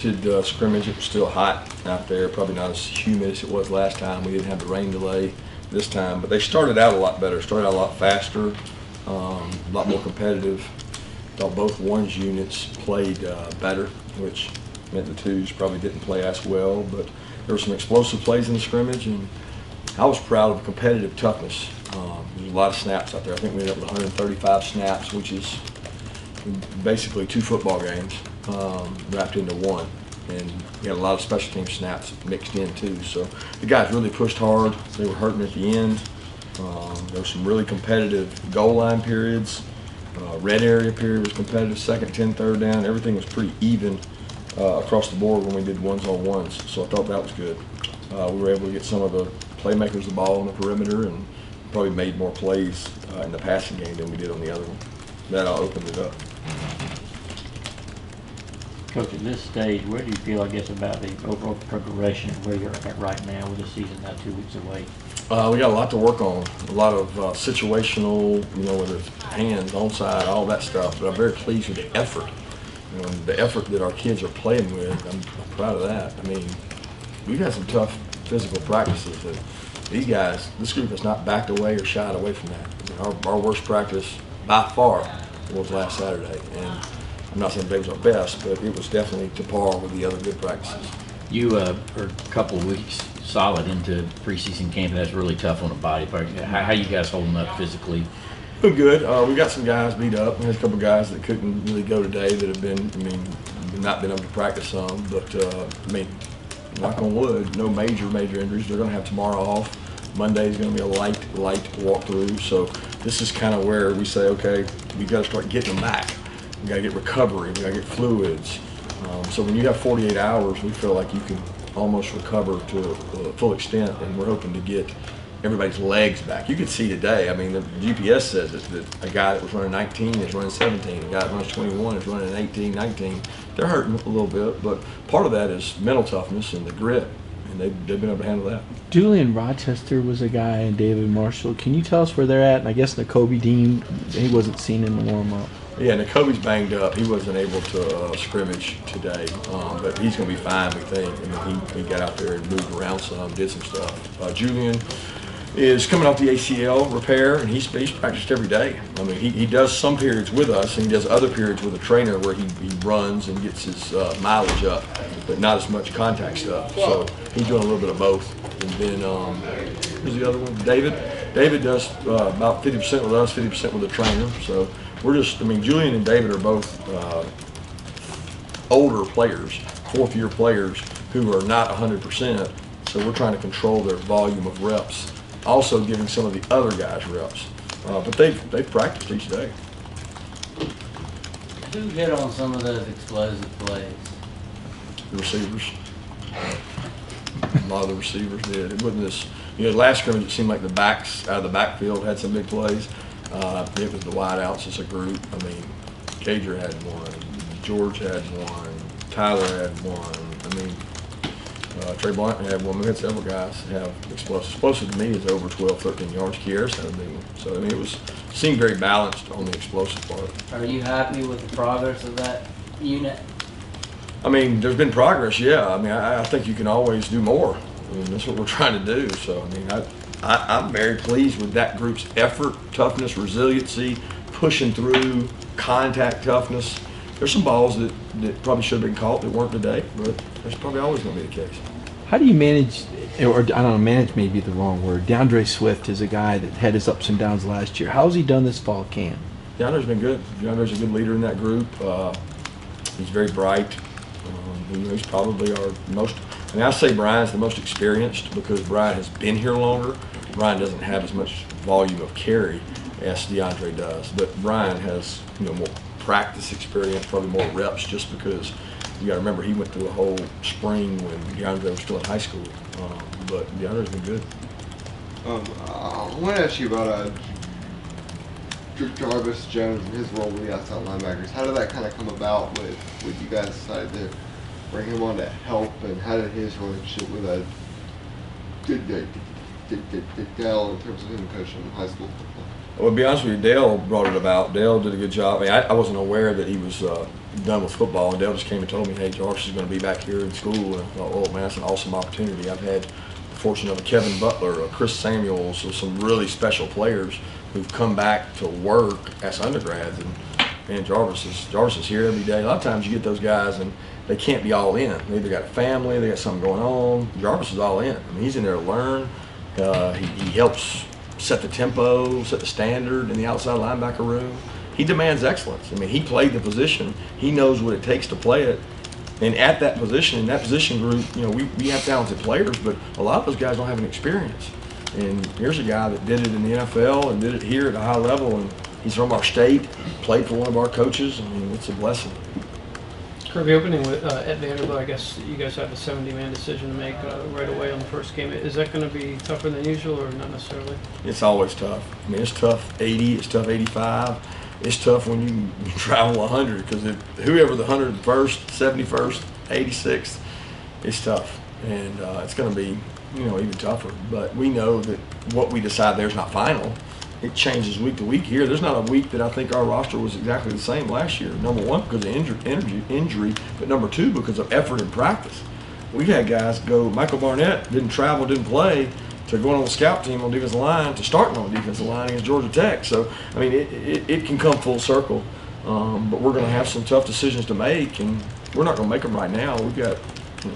Scrimmage, it was still hot out there, probably not as humid as it was last time. We didn't have the rain delay this time, but they started out a lot better, started out a lot faster, a lot more competitive. Thought both ones units played better, which meant the twos probably didn't play as well, but there were some explosive plays in the scrimmage, and I was proud of competitive toughness. There was a lot of snaps out there. I think we ended up with 135 snaps, which is basically 2 football games wrapped into one. And we had a lot of special team snaps mixed in too. So the guys really pushed hard. They were hurting at the end. There were some really competitive goal line periods. Red area period was competitive, second, 10, third down. Everything was pretty even across the board when we did ones-on-ones. So I thought that was good. We were able to get some of the playmakers the ball on the perimeter and probably made more plays in the passing game than we did on the other one. That all opened it up. Coach, at this stage, where do you feel, I guess, about the overall progression of where you're at right now with the season not 2 weeks away? We got a lot to work on, a lot of situational, whether it's hands, onside, all that stuff. But I'm very pleased with the effort. The effort that our kids are playing with, I'm proud of that. I mean, we've had some tough physical practices. And these guys, this group has not backed away or shied away from that. I mean, our worst practice by far was last Saturday. And I'm not saying today was our best, but it was definitely to par with the other good practices. You are a couple of weeks solid into preseason camp. That's really tough on the body part. How you guys holding up physically? Been good. We got some guys beat up. We had a couple guys that couldn't really go today that have been, not been able to practice some. But, knock on wood, no major injuries. They're going to have tomorrow off. Monday is going to be a light walkthrough. So this is kind of where we say, okay, we got to start getting them back. We got to get recovery. We got to get fluids. So when you have 48 hours, we feel like you can almost recover to a full extent, and we're hoping to get everybody's legs back. You can see today, I mean, the GPS says it, that a guy that was running 19 is running 17. A guy that runs 21 is running 18, 19. They're hurting a little bit, but part of that is mental toughness and the grit, and they've been able to handle that. Julian Rochester was a guy, and David Marshall. Can you tell us where they're at? And I guess Nakobe Dean, he wasn't seen in the warm-up. Yeah, Nakobe's banged up. He wasn't able to scrimmage today, but he's going to be fine, we think. I mean, he got out there and moved around some, did some stuff. Julian is coming off the ACL repair, and he's practiced every day. I mean, he does some periods with us, and he does other periods with a trainer where he runs and gets his mileage up, but not as much contact stuff. So he's doing a little bit of both. And then, who's the other one? David. David does about 50% with us, 50% with the trainer. So we're just, Julian and David are both older players, fourth-year players who are not 100%. So we're trying to control their volume of reps, also giving some of the other guys reps. But they've practiced each day. Who hit on some of those explosive plays? The receivers. A lot of the receivers did. It wasn't this, last scrimmage it seemed like the backs out of the backfield had some big plays. It was the wideouts as a group. Cager had one, George had one, Tyler had one. Trey Blunt had one. We had several guys have explosive. Explosive to me is over 12, 13 yards. Kieras had a big one. So, seemed very balanced on the explosive part. Are you happy with the progress of that unit? There's been progress, yeah. I think you can always do more. That's what we're trying to do. So, I'm very pleased with that group's effort, toughness, resiliency, pushing through, contact toughness. There's some balls that probably should have been caught that weren't today, but that's probably always going to be the case. How do you manage, or I don't know, manage may be the wrong word. DeAndre Swift is a guy that had his ups and downs last year. How's he done this fall camp? DeAndre's been good. DeAndre's a good leader in that group. He's very bright. He's probably our most, I say Brian's the most experienced because Brian has been here longer. Brian doesn't have as much volume of carry as DeAndre does, but Brian has more practice experience, probably more reps, just because you got to remember he went through a whole spring when DeAndre was still in high school. But DeAndre's been good. I want to ask you about Jarvis Jones and his role with the outside linebackers. How did that kind of come about with you guys decided to bring him on to help, and how did his relationship with Dale in terms of him coaching in high school football? Well, to be honest with you, Dale brought it about. Dale did a good job. I wasn't aware that he was done with football, and Dale just came and told me, hey, Jarvis is going to be back here in school. And I thought, oh, man, that's an awesome opportunity. I've had the fortune of a Kevin Butler, a Chris Samuels, so some really special players who've come back to work as undergrads. And man, Jarvis is here every day. A lot of times you get those guys and they can't be all in. They either got a family, they got something going on. Jarvis is all in. I mean, he's in there to learn. He helps set the tempo, set the standard in the outside linebacker room. He demands excellence. I mean, he played the position. He knows what it takes to play it. And at that position, in that position group, you know, we have talented players, but a lot of those guys don't have an experience. And here's a guy that did it in the NFL and did it here at a high level, and he's from our state, played for one of our coaches. I mean, it's a blessing. Kirby, opening with, at Vanderbilt, I guess you guys have a 70-man decision to make right away on the first game. Is that going to be tougher than usual or not necessarily? It's always tough. I mean, it's tough 80, it's tough 85. It's tough when you travel 100 because whoever the 101st, 71st, 86th, it's tough. And it's going to be, you know, even tougher. But we know that what we decide there is not final. It changes week to week here. There's not a week that I think our roster was exactly the same last year. Number one, because of injury, but number two, because of effort in practice. We had guys go, Michael Barnett didn't travel, didn't play, to going on the scout team on defensive line, to starting on the defensive line against Georgia Tech. So, I mean, it can come full circle. But we're going to have some tough decisions to make, and we're not going to make them right now. We've got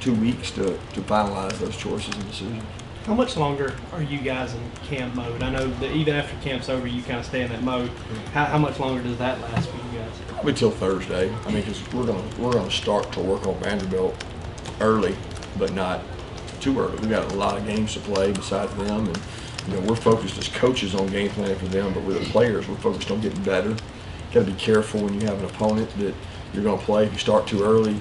2 weeks to finalize those choices and decisions. How much longer are you guys in camp mode? I know that even after camp's over, you kind of stay in that mode. How much longer does that last for you guys? Probably till Thursday. I mean, because we're gonna start to work on Vanderbilt early, but not too early. We got a lot of games to play besides them, and you know we're focused as coaches on game planning for them. But with the players, we're focused on getting better. Got to be careful when you have an opponent that you're gonna play. If you start too early,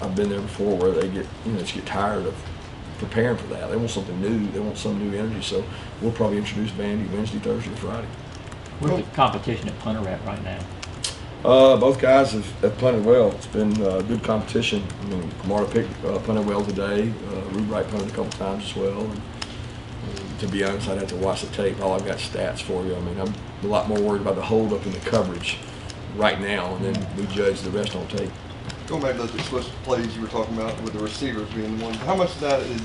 I've been there before where they just get tired of preparing for that. They want something new. They want some new energy. So we'll probably introduce Vandy Wednesday, Thursday, Friday. Where's the competition at punter at right now? Both guys have punted well. It's been good competition. I mean, Kamara picked punted well today. Rube Wright punted a couple times as well. And to be honest, I'd have to watch the tape. All I've got stats for you. I mean, I'm a lot more worried about the hold up and the coverage right now, and then we judge the rest on tape. Going back to those explosive plays you were talking about with the receivers being the one, how much of that is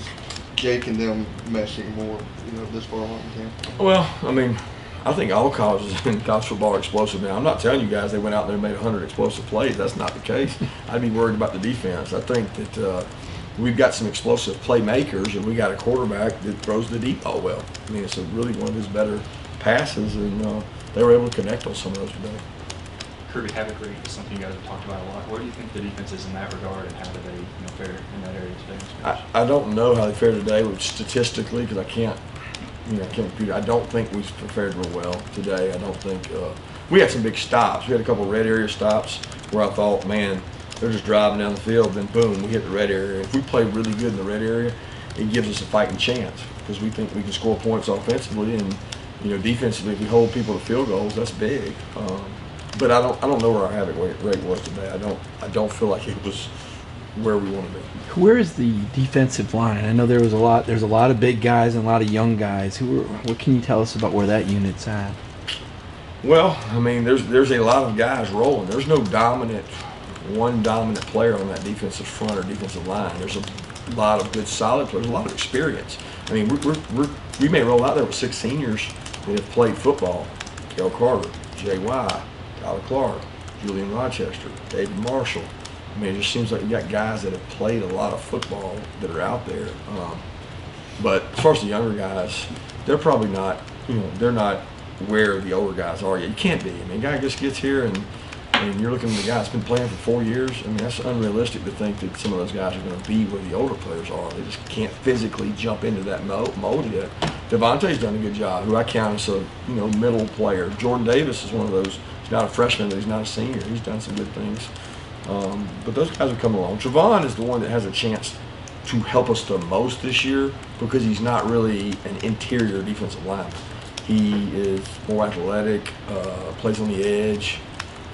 Jake and them meshing more, you know, this far along in camp? Well, I mean, I think all colleges in college football are explosive now. I'm not telling you guys they went out there and made 100 explosive plays. That's not the case. I'd be worried about the defense. I think that we've got some explosive playmakers, and we got a quarterback that throws the deep ball well. I mean, it's really one of his better passes, and they were able to connect on some of those today. Kirby, havoc rate is something you guys have talked about a lot. Where do you think the defense is in that regard, and how do they fare in that area today? I don't know how they fared today, statistically, because I can't compute. I don't think we fared real well today. I don't think we had some big stops. We had a couple of red area stops where I thought, man, they're just driving down the field, then boom, we hit the red area. If we play really good in the red area, it gives us a fighting chance because we think we can score points offensively, and defensively, if we hold people to field goals, that's big. But I don't know where our havoc rate was today. I don't feel like it was where we want to be. Where is the defensive line? I know there's a lot of big guys and a lot of young guys. What can you tell us about where that unit's at? Well, I mean, there's a lot of guys rolling. There's no one dominant player on that defensive front or defensive line. There's a lot of good, solid players, a lot of experience. I mean, we may roll out there with 6 seniors that have played football. Kel Carter, Jay White, Tyler Clark, Julian Rochester, David Marshall. I mean, it just seems like you got guys that have played a lot of football that are out there. But as far as the younger guys, they're probably not, they're not where the older guys are yet. You can't be. I mean, a guy just gets here and you're looking at the guy that's been playing for 4 years. I mean, that's unrealistic to think that some of those guys are going to be where the older players are. They just can't physically jump into that mold yet. Devontae's done a good job, who I count as a middle player. Jordan Davis is one of those. He's not a freshman, but he's not a senior. He's done some good things. But those guys have come along. Trevon is the one that has a chance to help us the most this year because he's not really an interior defensive lineman. He is more athletic, plays on the edge,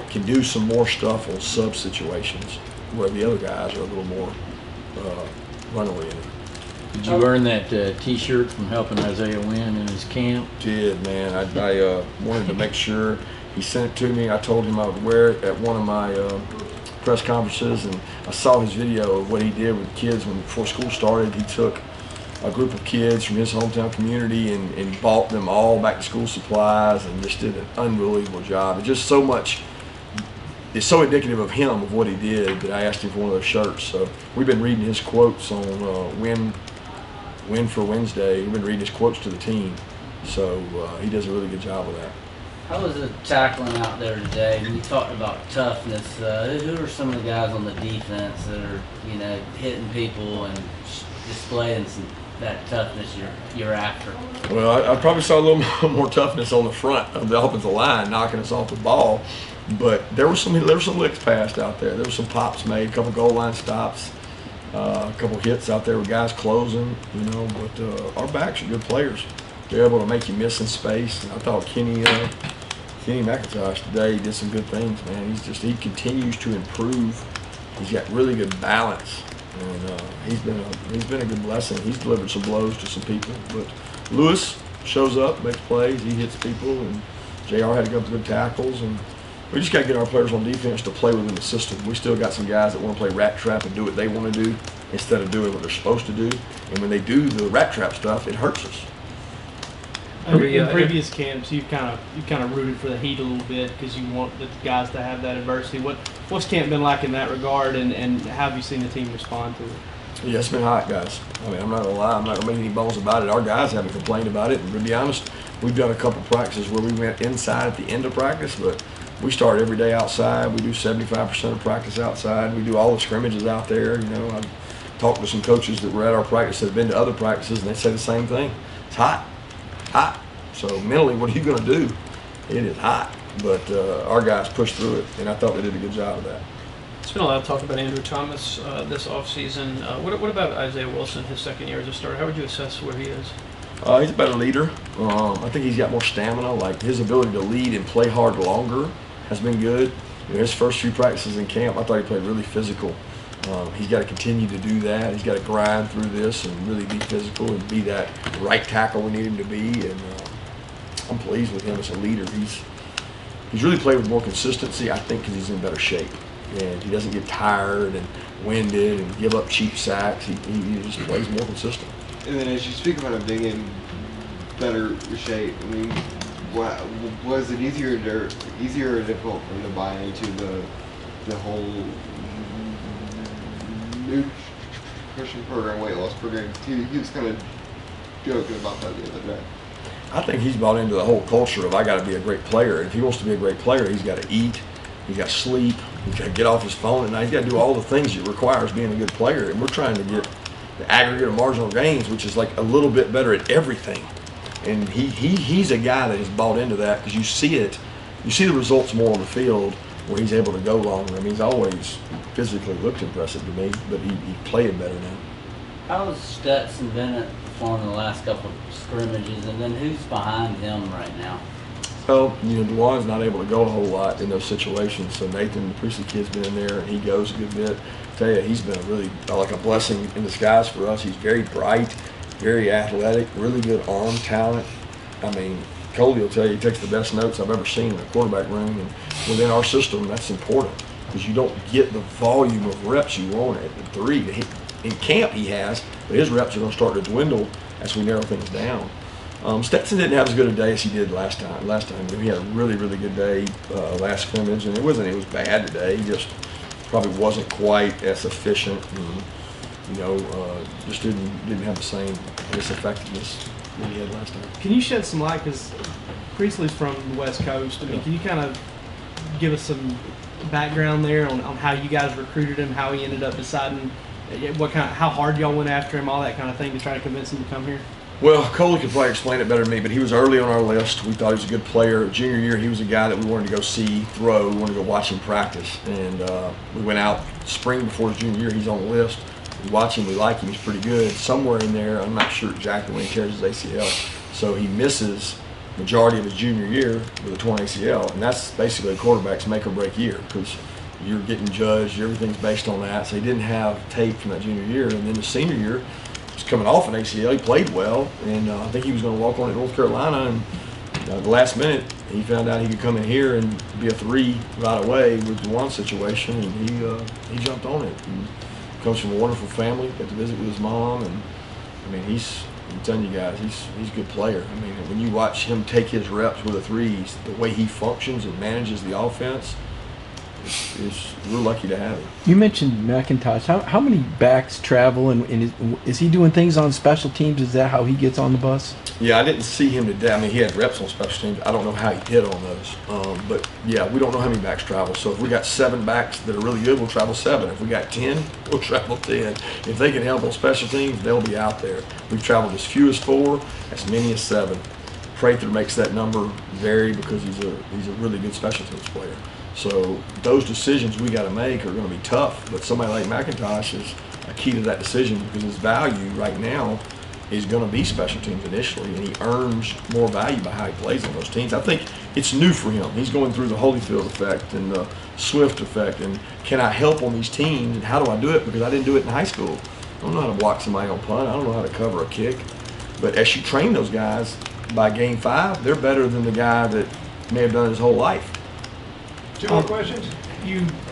can do some more stuff on sub situations where the other guys are a little more run-oriented. Did you earn that T-shirt from helping Isaiah win in his camp? Did, man. I wanted to make sure he sent it to me. I told him I would wear it at one of my press conferences, and I saw his video of what he did with kids before school started. He took a group of kids from his hometown community and bought them all back to school supplies and just did an unbelievable job. It's just so much, it's so indicative of him, of what he did, that I asked him for one of those shirts. So we've been reading his quotes on Win for Wednesday. We've been reading his quotes to the team. So he does a really good job with that. How was the tackling out there today? When you talked about toughness, who are some of the guys on the defense that are, hitting people and displaying that toughness you're after? Well, I probably saw a little more toughness on the front of the offensive line, knocking us off the ball. But there were some licks passed out there. There were some pops made, a couple goal line stops, a couple hits out there with guys closing. But our backs are good players. They're able to make you miss in space. And I thought Kenny McIntosh today did some good things, man. He continues to improve. He's got really good balance, and he's been a good blessing. He's delivered some blows to some people, but Lewis shows up, makes plays, he hits people, and JR had a couple good tackles, and we just got to get our players on defense to play within the system. We still got some guys that want to play rat trap and do what they want to do instead of doing what they're supposed to do. And when they do the rat trap stuff, it hurts us. In previous camps, you've kind of rooted for the Heat a little bit because you want the guys to have that adversity. What's camp been like in that regard, and how have you seen the team respond to it? Yeah, it's been hot, guys. I mean, I'm not gonna lie, I'm not gonna make any bones about it. Our guys haven't complained about it, and to be honest, we've done a couple practices where we went inside at the end of practice, but we start every day outside. We do 75% of practice outside. We do all the scrimmages out there. I've talked to some coaches that were at our practice that have been to other practices, and they say the same thing. It's hot. So mentally, what are you going to do? It is hot, but our guys pushed through it, and I thought they did a good job of that. There's been a lot of talk about Andrew Thomas this offseason. What about Isaiah Wilson, his second year as a starter? How would you assess where he is? He's a better leader. I think he's got more stamina. Like, his ability to lead and play hard longer has been good. His first few practices in camp, I thought he played really physical. He's got to continue to do that. He's got to grind through this and really be physical and be that right tackle we need him to be. And I'm pleased with him as a leader. He's really played with more consistency, I think, because he's in better shape. And he doesn't get tired and winded and give up cheap sacks. He just plays more consistent. And then as you speak about him being in better shape, I mean, was it easier or difficult for him to buy into the whole nutrition program, weight loss program? He was kind of joking about that the other day. I think he's bought into the whole culture of I got to be a great player. If he wants to be a great player, he's got to eat, he's got to sleep, he's got to get off his phone at night. He's got to do all the things it requires being a good player. And we're trying to get the aggregate of marginal gains, which is like a little bit better at everything. And he's a guy that has bought into that because you see it. You see the results more on the field where he's able to go longer. I mean, he's always physically looked impressive to me, but he played better now. How has Stetson Bennett performed in the last couple of scrimmages, and then who's behind him right now? Well, DeJuan's not able to go a whole lot in those situations, so Nathan, the Priestley kid's been in there, and he goes a good bit. I tell you, he's been like a blessing in disguise for us. He's very bright, very athletic, really good arm talent. I mean, Coley will tell you he takes the best notes I've ever seen in a quarterback room, and within our system, that's important because you don't get the volume of reps you want at the 3. In camp he has, but his reps are going to start to dwindle as we narrow things down. Stetson didn't have as good a day as he did last time. He had a really, really good day last scrimmage, and it was bad today. He just probably wasn't quite as efficient, and just didn't have the same effectiveness that he had last time. Can you shed some light, because Priestley's from the West Coast? I mean, can you kind of give us some background there on how you guys recruited him, how he ended up deciding how hard y'all went after him, all that kind of thing to try to convince him to come here? Well, Coley could probably explain it better than me, but he was early on our list. We thought he was a good player. Junior year, he was a guy that we wanted to go see throw. We wanted to go watch him practice. And we went out spring before his junior year. He's on the list. We watch him. We like him. He's pretty good. Somewhere in there, I'm not sure exactly when he tears his ACL. So he misses majority of his junior year with a torn ACL. And that's basically a quarterback's make or break year because you're getting judged. Everything's based on that. So he didn't have tape from that junior year. And then the senior year, he's coming off an ACL. He played well, and I think he was going to walk on at North Carolina, and the last minute, he found out he could come in here and be a 3 right away with the one situation, and he jumped on it. And comes from a wonderful family. Got to visit with his mom, and I mean, I'm telling you guys, he's a good player. I mean, when you watch him take his reps with the threes, the way he functions and manages the offense, we're lucky to have him. You mentioned McIntosh. How many backs travel, and is he doing things on special teams? Is that how he gets on the bus? Yeah, I didn't see him today. I mean, he had reps on special teams. I don't know how he hit on those. But yeah, we don't know how many backs travel. So if we got 7 backs that are really good, we'll travel 7. If we got 10, we'll travel 10. If they can help on special teams, they'll be out there. We've traveled as few as 4, as many as 7. Prather makes that number vary because he's a really good special teams player. So those decisions we got to make are going to be tough. But somebody like McIntosh is a key to that decision because his value right now is going to be special teams initially, and he earns more value by how he plays on those teams. I think it's new for him. He's going through the Holyfield effect and the Swift effect, and can I help on these teams, and how do I do it? Because I didn't do it in high school. I don't know how to block somebody on punt. I don't know how to cover a kick. But as you train those guys, by game 5, they're better than the guy that may have done his whole life. 2 more questions.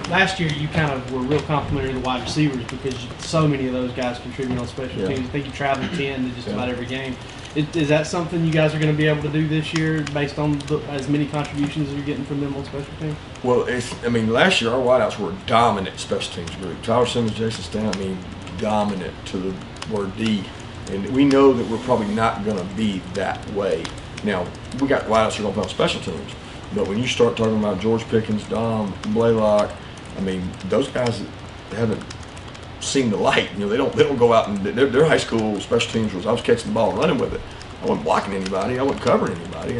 Last year you kind of were real complimentary to the wide receivers because so many of those guys contribute on special Yeah. teams. I think you traveled 10 to just Yeah. about every game. Is that something you guys are going to be able to do this year based on as many contributions as you're getting from them on special teams? Well, last year our wideouts were a dominant special teams group. Tyler Simmons, Jason Stan, dominant to the word D. And we know that we're probably not going to be that way. Now, we got wideouts who are going to play on special teams. But when you start talking about George Pickens, Dom, Blaylock, those guys haven't seen the light. They don't go out and their high school special teams was I was catching the ball and running with it. I wasn't blocking anybody. I wasn't covering anybody.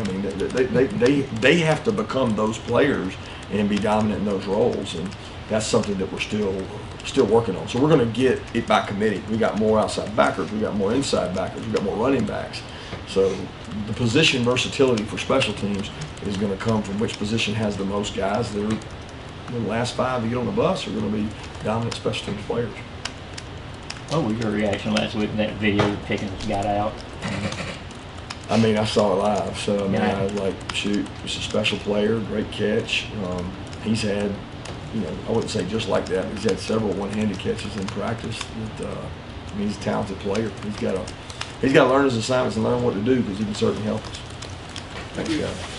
They have to become those players and be dominant in those roles, and that's something that we're still working on. So we're going to get it by committee. We got more outside backers. We got more inside backers. We got more running backs. So the position versatility for special teams is going to come from which position has the most guys that are the last 5 to get on the bus are going to be dominant special teams players. What was your reaction last week when that video Pickens got out? I saw it live, so Yeah. I was like, shoot, it's a special player, great catch. He's had, I wouldn't say just like that, but he's had several one-handed catches in practice. He's a talented player. He's got to learn his assignments and learn what to do because he can certainly help us. Thanks, guys.